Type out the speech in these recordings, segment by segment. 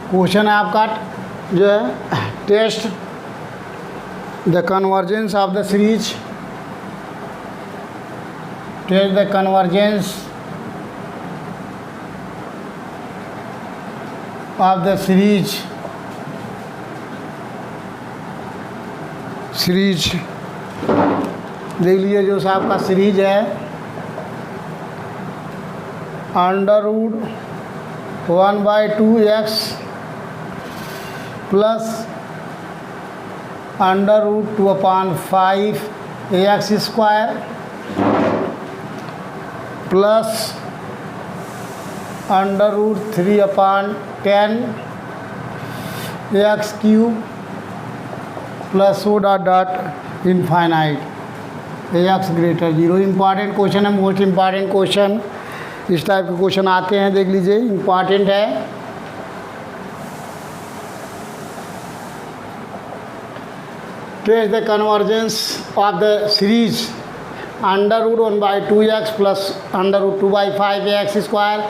Question है आपका जो है test the convergence of the series, test the convergence of the series देख लीजिए जो साहब का सीरीज है √1/2x plus √2/5 ax square plus √3/10 ax cube plus infinite ax greater 0। Important question है, मोस्ट इम्पॉर्टेंट क्वेश्चन। इस टाइप के क्वेश्चन आते हैं, देख लीजिए, इम्पॉर्टेंट है। Trace the convergence of the series √1/2x plus √2/5 ax square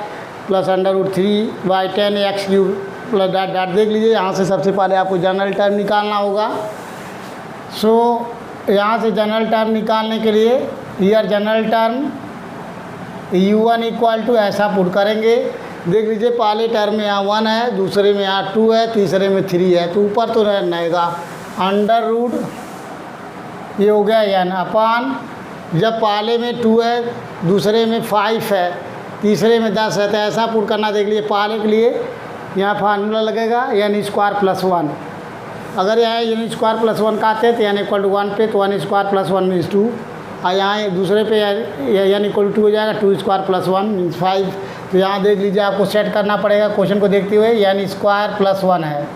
plus √3/10 ax cube plus dot. देख लीजिए, यहाँ से सबसे पहले आपको जनरल टर्म निकालना होगा। सो यहाँ से जनरल टर्म निकालने के लिए here general term u1 equal to ऐसा पुट करेंगे। देख लीजिए, पहले टर्म में यहाँ 1 है, दूसरे में यहाँ 2 है, तीसरे में 3 है, तो ऊपर तो रहेगा √ ये हो गया n अपान, जब पहले में 2 है, दूसरे में 5 है, तीसरे में 10 है, तो ऐसा पुट करना। देख लीजिए, पहले के लिए यहाँ फार्मूला लगेगा n² + 1। अगर यहाँ n² + 1 का आते हैं तो n = 1 पे, तो 1² + 1 मीन्स 2, और यहाँ दूसरे पे n = 2 हो जाएगा, 2² + 1 मीन्स 5। तो यहाँ देख लीजिए, आपको सेट करना पड़ेगा क्वेश्चन को देखते हुए, n² + 1 है।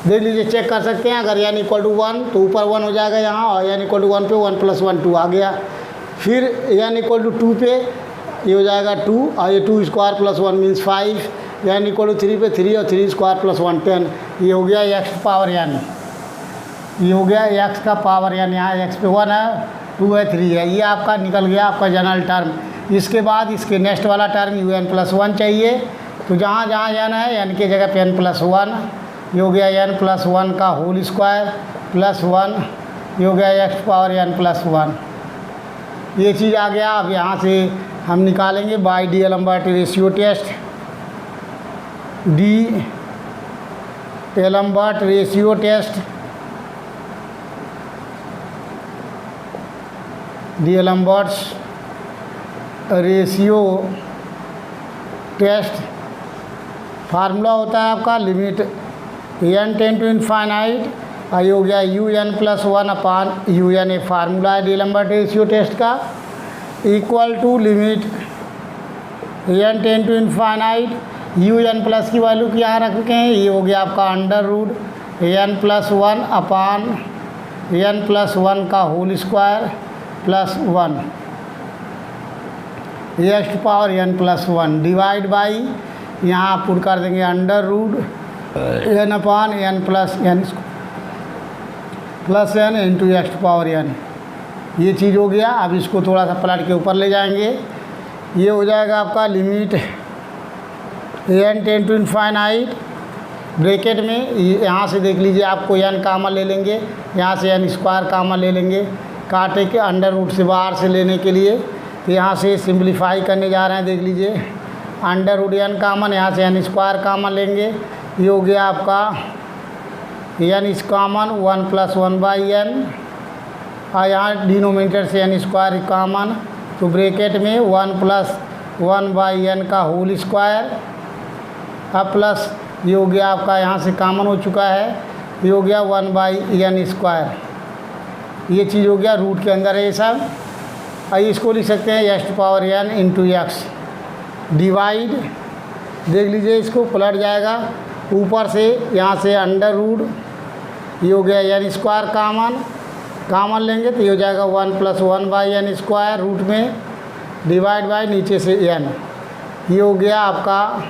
देख लीजिए, चेक कर सकते हैं, अगर n = 1 तो ऊपर 1 हो जाएगा यहाँ, और n = 1 पे 1 + 1 2 आ गया। फिर n = 2 पे ये हो जाएगा 2, और ये 2² + 1 मीन्स 5। n = 3 पे 3, और 3² + 1 10। ये हो गया x पावर n, ये हो गया x का पावर n। यहाँ x पे 1 है, 2 है, 3 है, ये आपका निकल गया आपका जनरल टर्म। इसके बाद इसके नेक्स्ट वाला टर्म un + 1 चाहिए, तो जहाँ जहाँ n है n की जगह पे n + 1, ये हो गया n + 1 का होल स्क्वायर प्लस 1, ये हो गया x पावर n + 1। ये चीज़ आ गया। अब यहाँ से हम निकालेंगे by D'Alembert ratio test, D'Alembert ratio test, D'Alembert ratio test. Formula होता है आपका limit n tend to infinite, ये हो गया un + 1 अपान un। एक फार्मूला है डी-एलम्बर्ट रेशियो टेस्ट का, equal to limit n tend to infinite un plus की वैल्यू क्या रखे हैं, ये हो गया आपका √n + 1 अपान n + 1 का whole square plus 1 x power n + 1 divide by, यहाँ पुट कर देंगे √n upon n + n into x power n। ये चीज़ हो गया। अब इसको थोड़ा सा पलट के ऊपर ले जाएंगे, ये हो जाएगा आपका limit n tend to infinite bracket में, यहाँ से देख लीजिए, आपको n कामन ले लेंगे, यहाँ से n² कामन ले लेंगे, काटे के √ से बाहर से लेने के लिए, तो यहाँ से सिंप्लीफाई करने जा रहे हैं। देख लीजिए, √n कामन, यहाँ से n² कामन लेंगे, ये हो गया आपका n इस कामन 1 + 1/n, और यहाँ डिनोमिनेटर से n² कामन, तो ब्रैकेट में 1 + 1/n का होल स्क्वायर, अब प्लस ये हो गया आपका, यहाँ से कामन हो चुका है, ये हो गया 1/n²। ये चीज़ हो गया, रूट के अंदर है ये सब। और इसको लिख सकते हैं x power n into x divide, देख लीजिए, इसको पलट जाएगा ऊपर से, यहाँ से √, ये हो गया n² कामन लेंगे, तो ये हो जाएगा 1 + 1/n² रूट में डिवाइड बाई नीचे से n, ये हो गया आपका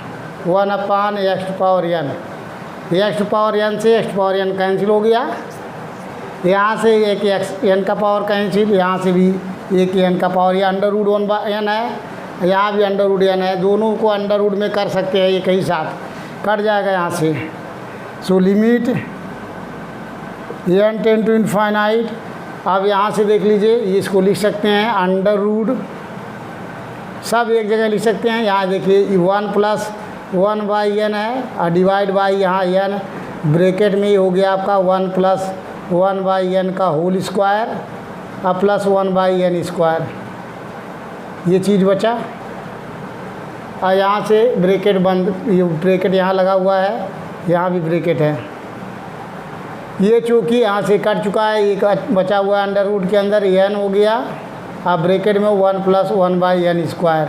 1 अपान x power n। x power n से x पावर n कैंसिल हो गया, यहाँ से एक n का पावर कैंसिल, यहाँ से भी एक n का पावर, ये √1/n है, यहाँ भी √n है, दोनों को √ में कर सकते हैं एक ही साथ। कट जाएगा यहाँ से। So limit n ten to infinite. अब यहाँ से देख लीजिए, ये इसको लिख सकते हैं अंडर रूट, सब एक जगह लिख सकते हैं। यहाँ देखिए 1 प्लस 1 बाई एन है और डिवाइड बाई यहाँ एन ब्रैकेट में ही हो गया आपका 1 प्लस 1 बाई एन का होल स्क्वायर और प्लस 1 बाई एन स्क्वायर, ये चीज़ बचा। और यहाँ से ब्रैकेट बंद, ये ब्रैकेट यहाँ लगा हुआ है, यहाँ भी ब्रैकेट है। ये चूँकि यहाँ से कट चुका है, ये बचा हुआ है अंडर रूट के अंदर एन हो गया और ब्रैकेट में 1 प्लस 1 बाई एन स्क्वायर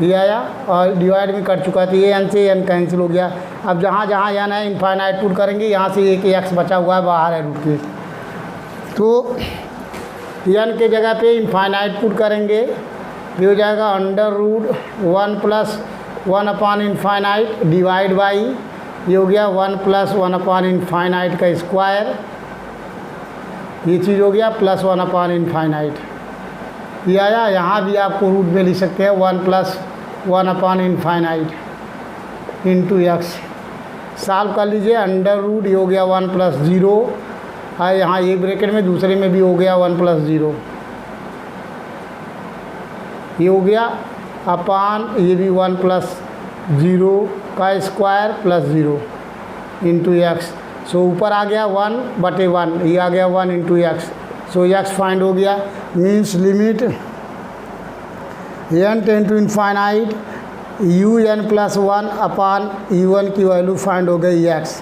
ये आया और डिवाइड में कट चुका है, तो ये एन से एन कैंसिल हो गया। अब जहाँ जहाँ एन है इनफाइनाइट पुट करेंगे, यहाँ से एक एक्स बचा हुआ है बाहर है रूट के, तो एन के जगह पे इनफाइनाइट पुट करेंगे, ये हो जाएगा under root 1 plus 1 upon infinite divide by, ये हो गया 1 प्लस 1 अपॉन इनफाइनाइट का स्क्वायर, ये चीज़ हो गया प्लस 1 अपॉन इनफाइनाइट ये आया। यहाँ भी आपको रूट में लिख सकते हैं 1 plus 1 upon infinite into x. Solve कर लीजिए, अंडर रूट ये हो गया 1 प्लस 0 है, यहाँ एक ब्रैकेट में दूसरे में भी हो गया 1 प्लस 0 ये हो गया अपॉन ये भी 1 प्लस 0 का square plus 0 into x. So ऊपर आ गया 1/1, ये आ गया 1 into x. So x find हो गया, means limit n ten to infinite un plus 1 upon u1 की वैल्यू फाइंड हो गई एक्स।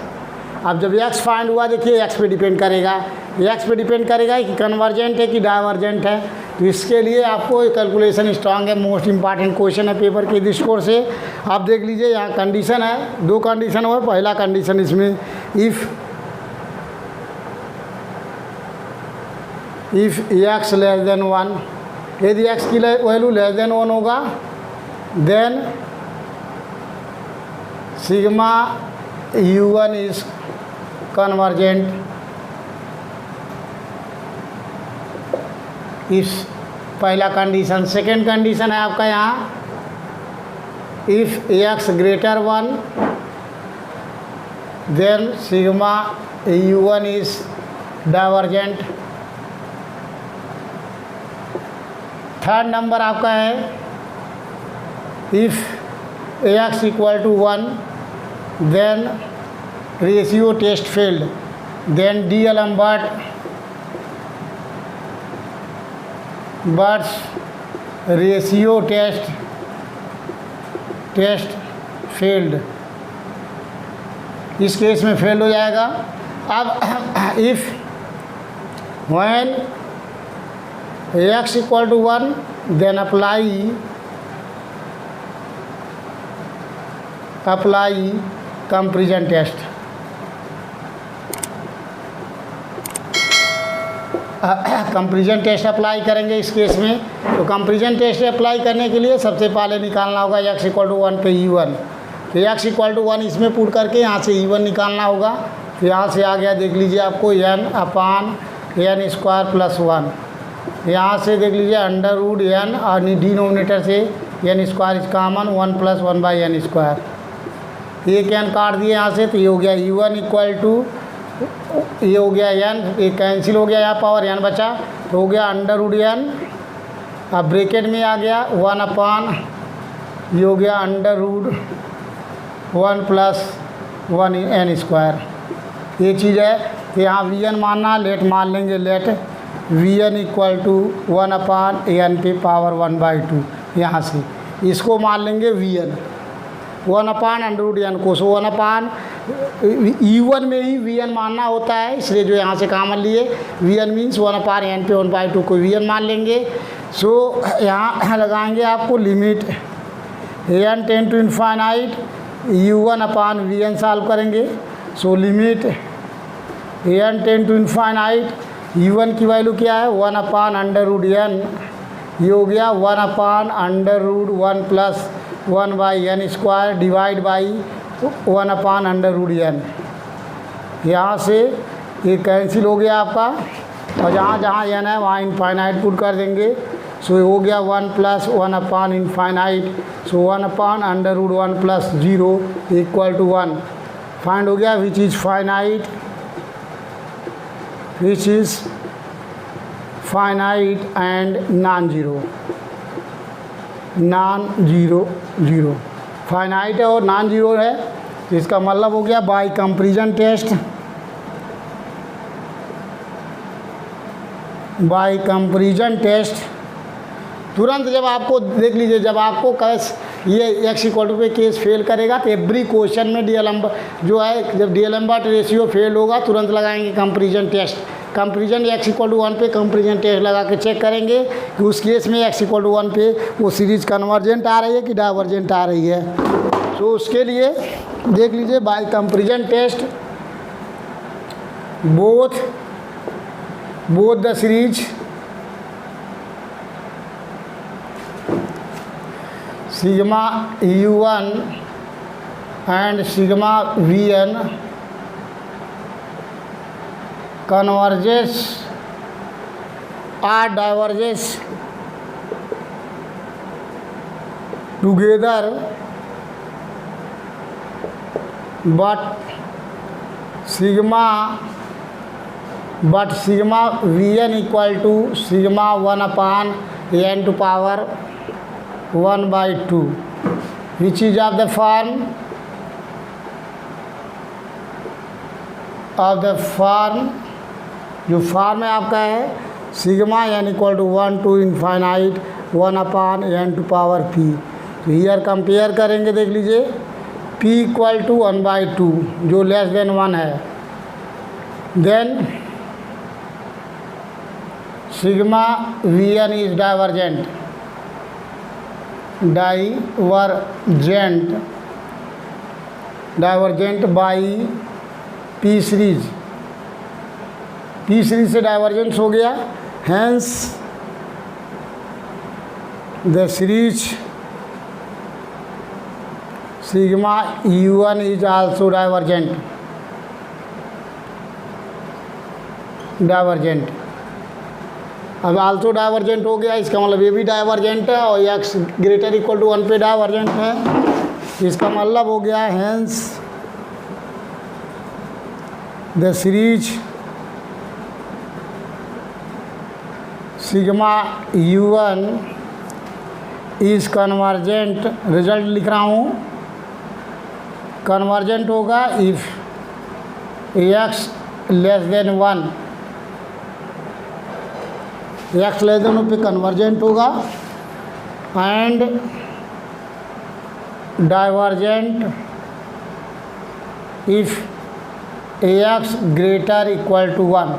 अब जब x फाइंड हुआ, देखिए x पे डिपेंड करेगा, x पे डिपेंड करेगा कि कन्वर्जेंट है कि डाइवर्जेंट है। तो इसके लिए आपको कैलकुलेशन स्ट्रांग है, मोस्ट इंपॉर्टेंट क्वेश्चन है पेपर के दृष्टिकोण से। आप देख लीजिए यहाँ कंडीशन है, 2 कंडीशन हुआ। पहला कंडीशन इसमें इफ़ x लेस देन 1, यदि x की वैल्यू लेस देन 1 होगा then sigma u1 is convergent. इस पहला कंडीशन। सेकेंड कंडीशन है आपका यहाँ if x greater 1 then sigma u1 is divergent. Third number आपका है if x equal to 1 then ratio test failed, then buts ratio test failed, इस case में fail हो जाएगा। अब if when x equal to 1 then apply comparison test. Comparison test apply करेंगे इस case में। तो कंपैरिजन टेस्ट अप्लाई करने के लिए सबसे पहले निकालना होगा x इक्वल टू 1 पे e1। तो x इक्वल टू 1 इसमें पुट करके यहाँ से e1 निकालना होगा। तो यहाँ से आ गया, देख लीजिए आपको n upon n square plus 1। यहाँ से देख लीजिए अंडर रूट n और डिनोमिनेटर से n square is common 1 plus 1 by n square. एक n काट दिए यहाँ से, तो ये हो गया u1 इक्वल टू, ये हो गया n, ये कैंसिल हो गया, यहाँ पावर n बचा, तो हो गया अंडर रूट n। अब ब्रैकेट में आ गया 1 अपॉन, ये हो गया under root 1 plus 1 n square, ये चीज़ है। तो यहाँ vn मानना, लेट मान लेंगे, let vn equal to 1 upon n पे पावर 1/2। यहाँ से इसको मान लेंगे vn 1 upon under root n को। सो 1 अपॉन e1 में ही vn मानना होता है, इसलिए जो यहाँ से कॉमन लिए vn मीन्स 1 अपॉन एन पे 1/2 को vn मान लेंगे। सो यहाँ लगाएंगे आपको limit n ten to infinity u1 upon vn solve करेंगे। So limit n ten to infinity u1 की वैल्यू क्या है 1 अपॉन अंडर रूट n, ये हो गया 1 upon under root 1 plus 1 by n square divide by 1 upon under root n। यहाँ से ये कैंसिल हो गया आपका, और जहाँ जहाँ n है वहाँ इनफाइनाइट पुट कर देंगे। सो ये हो गया 1 plus 1 upon infinite, so 1 upon under root 1 plus 0 equal to 1 find हो गया, which is finite, which is finite and non zero, non zero zero finite है और नॉन ज़ीरो है, तो इसका मतलब हो गया by comparison test, by comparison test तुरंत जब आपको देख लीजिए, जब आपको कैस ये एक्स इक्वल टू पे केस फेल करेगा तो एवरी क्वेश्चन में डीएलएम्बर्ट जो है, जब डीएलएम्बर्ट रेशियो फेल होगा तुरंत लगाएंगे comparison test, comparison x equal to 1 पे कंपैरिजन टेस्ट लगा के चेक करेंगे कि उस केस में एक्स इक्वल टू 1 पे वो सीरीज कन्वर्जेंट आ रही है कि डाइवर्जेंट आ रही है। तो उसके लिए देख लीजिए by comparison test both the series sigma u1 and sigma v1 converges or diverges together, but sigma v1 equal to sigma 1 upon n to power 1 by 2, which is of the form जो form है आपका है sigma n equal to 1 to infinite 1 upon n to power p। तो here compare करेंगे, देख लीजिए p equal to 1 by 2 जो less than 1 है, then sigma v1 is divergent by p series, p series से डाइवर्जेंस हो गया, hence the series sigma u1 is also divergent, अब आल्सो डाइवर्जेंट हो गया, इसका मतलब ये भी डाइवर्जेंट है और एक्स ग्रेटर इक्वल टू 1 पे डाइवर्जेंट है, इसका मतलब हो गया hence the series sigma u1 is convergent, result लिख रहा हूँ, कन्वर्जेंट होगा if x less than 1, x less than 1 पे कन्वर्जेंट होगा and divergent if x greater equal to 1,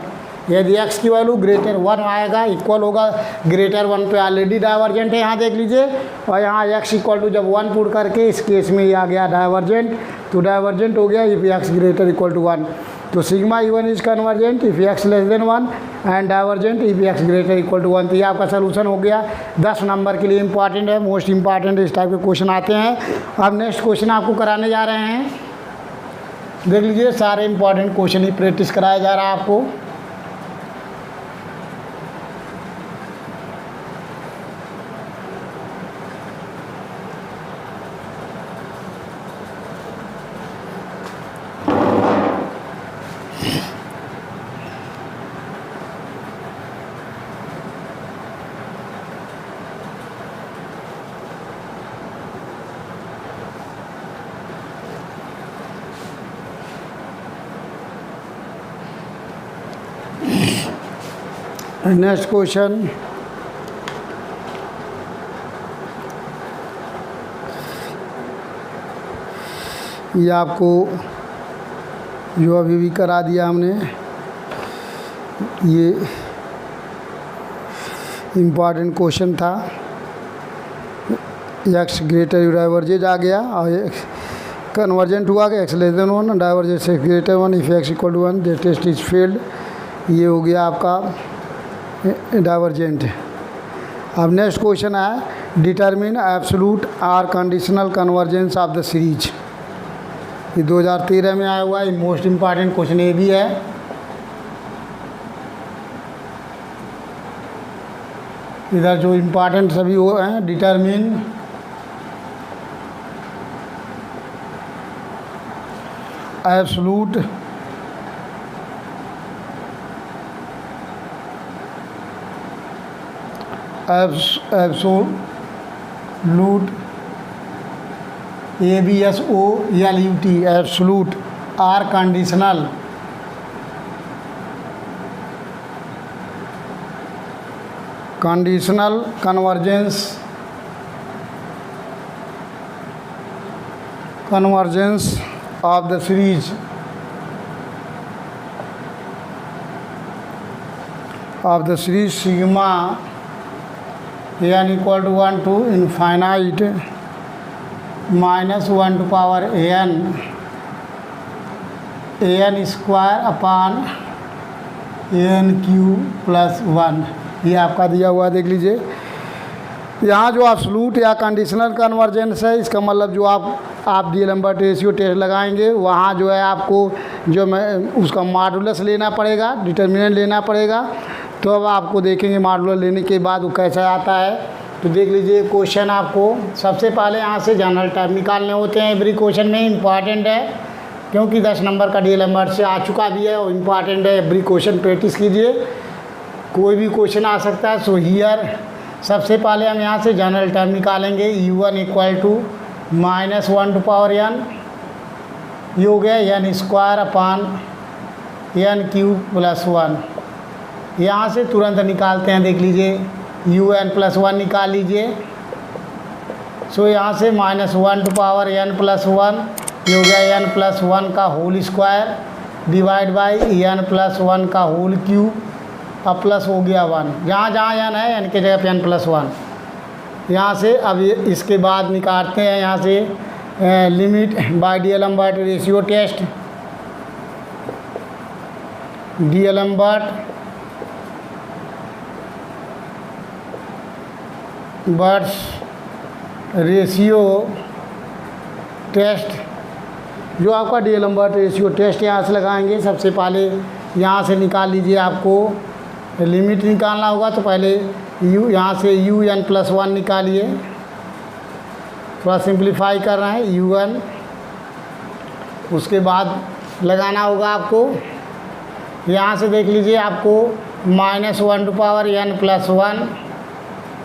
यदि एक्स की वैल्यू ग्रेटर 1 आएगा, इक्वल होगा ग्रेटर 1 पे, ऑलरेडी डाइवर्जेंट है यहाँ देख लीजिए, और यहाँ एक्स इक्वल टू जब 1 पुट करके इस केस में ये आ गया डाइवर्जेंट, तो डाइवर्जेंट हो गया if x greater equal to 1, तो sigma u1 is convergent if x less than 1 and divergent if x greater equal to 1। तो ये आपका सलूशन हो गया, 10 नंबर के लिए इंपॉर्टेंट है, मोस्ट इंपॉर्टेंट इस टाइप के क्वेश्चन आते हैं। अब नेक्स्ट क्वेश्चन आपको कराने जा रहे हैं, देख लीजिए सारे इंपॉर्टेंट क्वेश्चन ही प्रैक्टिस कराया जा रहा है आपको। नेक्स्ट क्वेश्चन, ये आपको जो अभी भी करा दिया हमने, ये इम्पॉर्टेंट क्वेश्चन था, एक्स ग्रेटर डाइवर्जेंट आ गया और कन्वर्जेंट हुआ कि एक्स लेस देन 1 डाइवर्जेंट से greater 1 if x equal to 1 the test is failed, ये हो गया आपका डाइवर्जेंट। अब नेक्स्ट क्वेश्चन है determine absolute or conditional convergence of the series, ये 2013 में आया हुआ है, मोस्ट इम्पॉर्टेंट क्वेश्चन ये भी है। इधर जो इम्पॉर्टेंट सभी वो हैं, determine absolute absolute ABSOLUT absolute or conditional convergence of the series sigma n equal to 1 to infinite minus 1 to power an square upon an cube plus 1, ये आपका दिया हुआ देख लीजिए। यहाँ जो एब्सोल्यूट या कंडीशनल कन्वर्जेंस है, इसका मतलब जो आप डीएलएम्बर्ट रेशियो टेस्ट लगाएंगे वहाँ जो है आपको जो उसका मॉडुलस लेना पड़ेगा, डिटर्मिनेंट लेना पड़ेगा। तो अब आपको देखेंगे मॉडुलस लेने के बाद वो कैसा आता है। तो देख लीजिए क्वेश्चन आपको सबसे पहले यहाँ से जनरल टाइप निकालने होते हैं। एवरी क्वेश्चन में इम्पॉर्टेंट है क्योंकि 10 नंबर का डीएलएम्बर्ट से आ चुका भी है और इम्पॉर्टेंट है। एवरी क्वेश्चन प्रैक्टिस कीजिए, कोई भी क्वेश्चन आ सकता है। सो हियर सबसे पहले हम यहाँ से जनरल टर्म निकालेंगे। U1 equal to -1 to power n, ये हो गया n square upon n cube plus 1। यहाँ से तुरंत निकालते हैं, देख लीजिए UN प्लस 1 निकाल लीजिए। सो यहाँ से -1 टू पावर n प्लस 1, ये हो गया n प्लस 1 का whole square divide by n plus 1 का होल क्यूब, अब प्लस हो गया 1। जहाँ जहाँ n है n के जगह पे n प्लस 1। यहाँ से अब इसके बाद निकालते हैं यहाँ से limit by D'Alembert ratio test. D'Alembert ratio test, जो आपका डीएलएम्बर्ट रेशियो टेस्ट यहाँ से लगाएंगे। सबसे पहले यहाँ से निकाल लीजिए, आपको लिमिट निकालना होगा। तो पहले यहाँ से UN प्लस 1 निकालिए, थोड़ा सिंप्लीफाई कर रहे हैं UN। उसके बाद लगाना होगा आपको, यहाँ से देख लीजिए आपको -1 टू पावर n प्लस 1,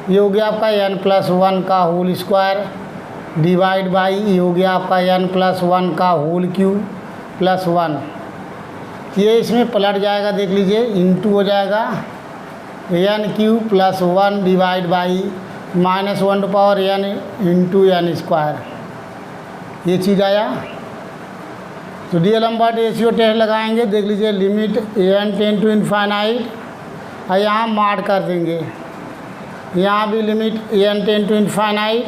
ये हो गया आपका n प्लस 1 का होल स्क्वायर डिवाइड बाई ये हो गया आपका n प्लस 1 का होल क्यूब प्लस 1। ये इसमें पलट जाएगा, देख लीजिए इंटू हो जाएगा n cube plus 1 divide by -1 to power n into n square, ये चीज़ आया। तो डीएलएम्बर्ट रेशियो टेस्ट लगाएंगे, देख लीजिए limit n tend to infinite, और यहाँ मार्क कर देंगे। यहाँ भी limit n tend to infinite,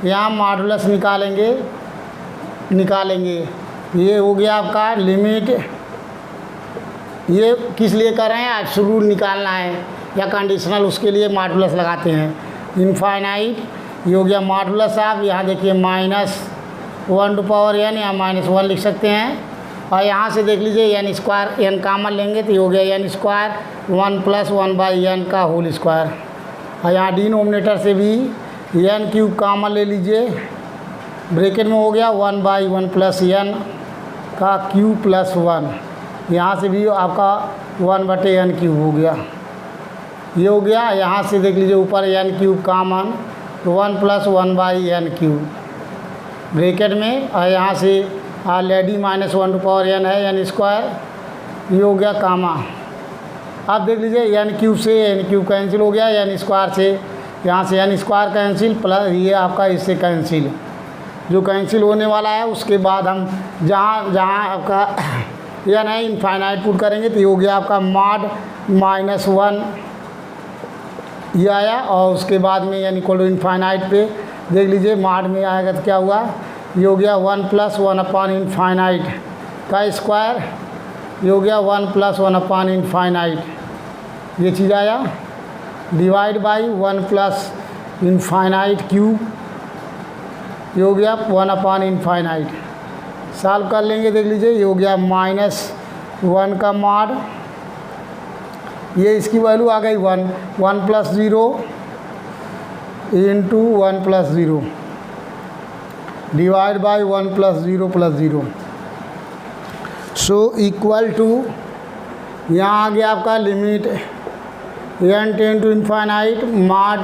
यहाँ मॉडुलस निकालेंगे। ये हो गया आपका लिमिट। ये किस लिए कर रहे हैं, एब्सोल्यूट निकालना है या कंडीशनल, उसके लिए मॉडुलस लगाते हैं। इनफाइनाइट ये हो गया मॉडुलस। आप यहाँ देखिए -1 टू पावर n या -1 लिख सकते हैं। और यहाँ से देख लीजिए n स्क्वायर, n कॉमन लेंगे तो ये हो गया n square 1 plus 1 by n का होल स्क्वायर। और यहाँ डिनोमिनेटर से भी n क्यूब कॉमन ले लीजिए, ब्रैकेट में हो गया 1 बाई 1 प्लस n का क्यूब प्लस 1। यहाँ से भी आपका 1/n क्यूब हो गया, ये हो गया। यहाँ से देख लीजिए ऊपर n क्यूब कॉमन, तो 1 plus 1 by n cube bracket में। और यहाँ से ऑलरेडी -1 टू पावर n है n स्क्वायर, ये हो गया कामा। अब देख लीजिए n क्यूब से n क्यूब कैंसिल हो गया, n स्क्वायर से यहाँ से n स्क्वायर कैंसिल प्लस ये आपका इससे कैंसिल, जो कैंसिल होने वाला है। उसके बाद हम जहाँ जहाँ आपका n है इनफाइनाइट पुट करेंगे, तो ये हो गया आपका मॉड -1 ये आया। और उसके बाद में n इक्वल टू इनफाइनाइट पे देख लीजिए मॉड में आएगा तो क्या हुआ, ये हो गया 1 प्लस 1 अपॉन इनफाइनाइट का स्क्वायर, ये हो गया 1 प्लस 1 अपॉन इनफाइनाइट, ये चीज़ आया। Divide by 1 plus infinite cube, ये हो गया 1 अपॉन इनफाइनाइट। सॉल्व कर लेंगे, देख लीजिए ये हो गया -1 का मॉड ये इसकी वैल्यू आ गई 1, 1 + 0 into 1 + 0 divide by 1 + 0 + 0 so equal to, यहाँ आ गया आपका limit n tend to infinite mod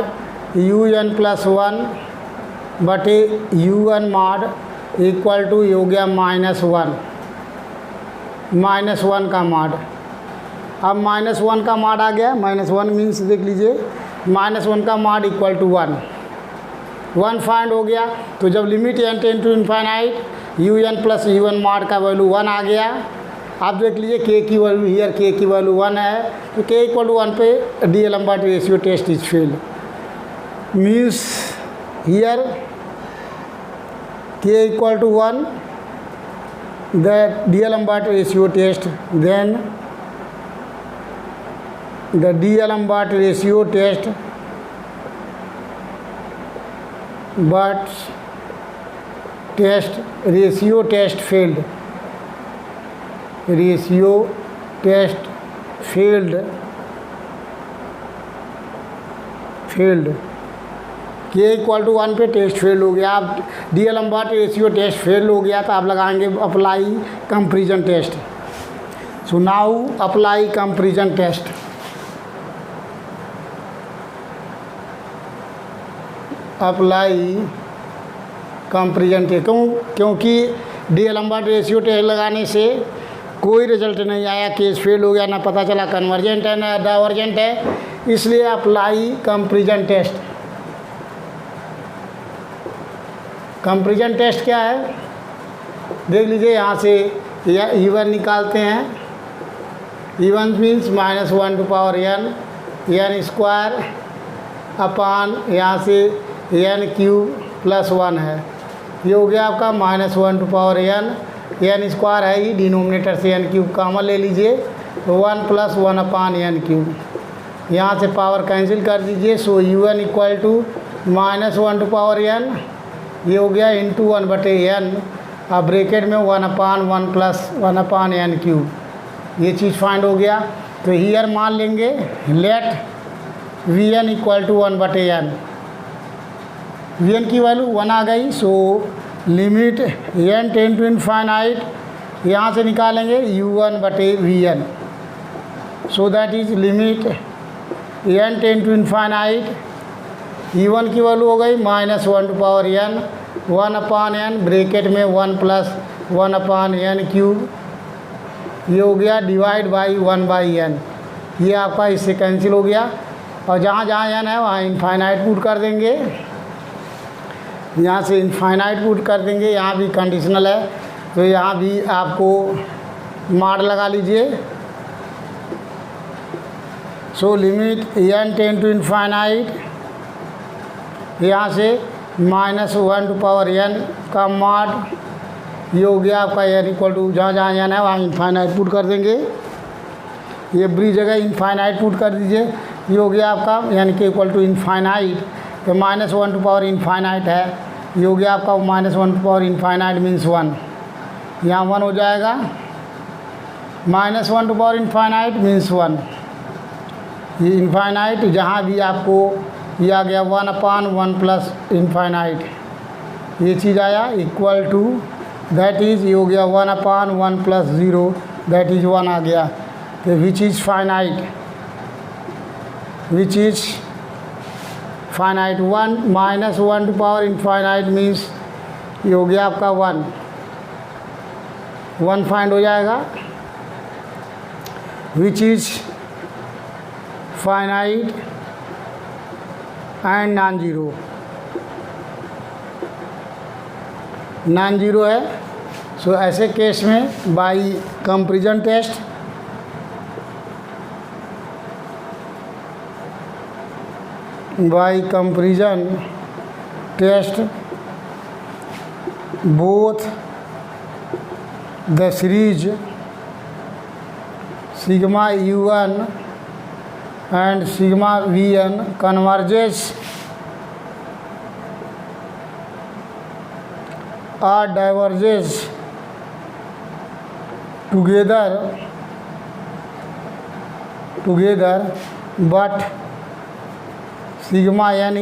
un + 1 बटे un मॉड इक्वल टू ये हो गया -1 का मॉड। अब -1 का मॉड आ गया, -1 मीन्स देख लीजिए -1 का मॉड इक्वल टू 1 फाइंड हो गया। तो जब limit n tend to infinite un + un mod का वैल्यू 1 आ गया। आप देख लीजिए k की वैल्यू हियर, k की वैल्यू 1 है, तो k = 1 पे D-Lambert ratio test is failed, means here k = 1 the D-Lambert ratio test, then the D-Lambert ratio test ratio test failed, k = 1 पे टेस्ट फेल हो गया। आप D-Lambert रेशियो टेस्ट फेल हो गया तो आप लगाएंगे apply comparison test. So now apply comparison test. Apply comparison test क्योंकि D-Lambert रेशियो टेस्ट लगाने से कोई रिजल्ट नहीं आया, केस फेल हो गया, ना पता चला कन्वर्जेंट है ना डाइवर्जेंट है, इसलिए apply comparison test. Comparison test क्या है देख लीजिए, यहाँ से E1 निकालते हैं। E1 means -1 to power n square upon यहाँ से n³ + 1 है। ये हो गया आपका -1 टू पावर n स्क्वायर है ही, डिनोमिनेटर से n³ कॉमन ले लीजिए, तो 1 + 1 अपान n³। यहाँ से पावर कैंसिल कर दीजिए। So un equal to -1 to power n, ये हो गया इंटू 1 बटे n, अब ब्रैकेट में 1/1 + 1 अपान n³। ये चीज़ फाइंड हो गया। तो हियर मान लेंगे लेट Vn इक्वल टू 1 बटे n, Vn की वैल्यू 1 आ गई। So limit n tend to infinite, यहाँ से निकालेंगे u1 बटे Vn। So that is limit n tend to infinite, E1 की वैल्यू हो गई -1 to power n 1 upon n, bracket में 1 + 1 अपान n³, ये हो गया डिवाइड बाई 1/n। ये आपका इससे कैंसिल हो गया, और जहाँ जहाँ n है वहाँ इन्फाइनाइट पुट कर देंगे, यहाँ से इन्फाइनाइट पुट कर देंगे। यहाँ भी कंडीशनल है तो यहाँ भी आपको मार लगा लीजिए। So limit n tend to infinite, यहाँ से -1 टू पावर n का मॉड, ये हो गया आपका n इक्वल टू जहाँ जहाँ n है वहाँ इन्फाइनाइट पुट कर देंगे। ये बड़ी जगह इन्फाइनाइट पुट कर दीजिए। ये हो गया आपका n के इक्वल टू इन्फाइनाइट, तो -1 टू पावर इन्फाइनाइट है, ये हो गया आपका -1 टू पावर इन्फाइनाइट मीन्स 1, यहाँ 1 हो जाएगा। -1 टू पावर इन्फाइनाइट मीन्स 1, ये इन्फाइनाइट जहाँ भी आपको ये आ गया 1/1 + इन्फाइनाइट, ये चीज़ आया इक्वल टू दैट इज़, ये हो गया 1/1 + 0 दैट इज़ 1 आ गया। तो which is finite 1 -1 to power infinite means ये हो गया आपका 1 फाइंड हो जाएगा। Which is finite and non zero है। सो ऐसे केस में by comparison test both the series sigma u1 and sigma vn converges or diverges together together, but sigma n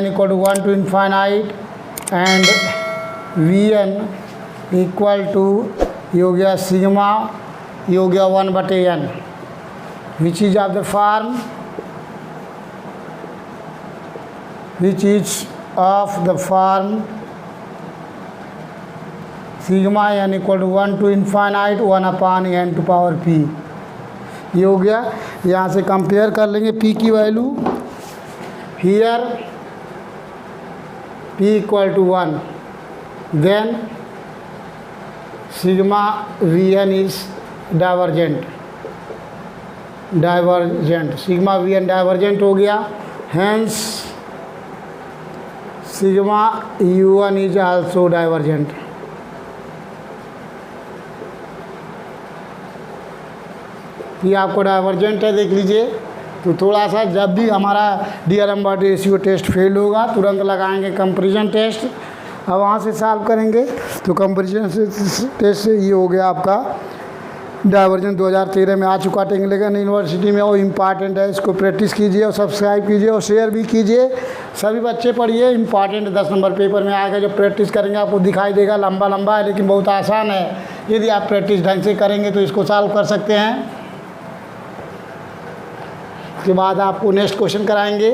equal to 1 to infinite and Vn equal to ये हो गया sigma, ये हो गया 1/n, which is of the form, which is of the form sigma n equal to 1 to infinite 1/n to power p। ये हो गया। यहाँ से कंपेयर कर लेंगे p की value. Here p equal to 1, then sigma Vn is divergent, sigma Vn divergent हो गया, hence sigma U1 is also divergent. ये आपको डाइवर्जेंट है, देख लीजिए। तो थोड़ा सा जब भी हमारा डीआरएम रेशियो टेस्ट फेल होगा तुरंत लगाएंगे कंपैरिजन टेस्ट, अब वहाँ से सॉल्व करेंगे। तो कंपैरिजन टेस्ट से ये हो गया आपका डाइवर्जेंट 2013 में आ चुका टेक्निकल यूनिवर्सिटी में, वो इम्पॉर्टेंट है, इसको प्रैक्टिस कीजिए और सब्सक्राइब कीजिए और शेयर भी कीजिए। सभी बच्चे पढ़िए, इम्पॉर्टेंट 10 नंबर पेपर में आएगा। जब प्रैक्टिस करेंगे आपको दिखाई देगा लंबा लंबा है, लेकिन बहुत आसान है। यदि आप प्रैक्टिस ढंग से करेंगे तो इसको सॉल्व कर सकते हैं। उसके बाद आपको नेक्स्ट क्वेश्चन कराएंगे।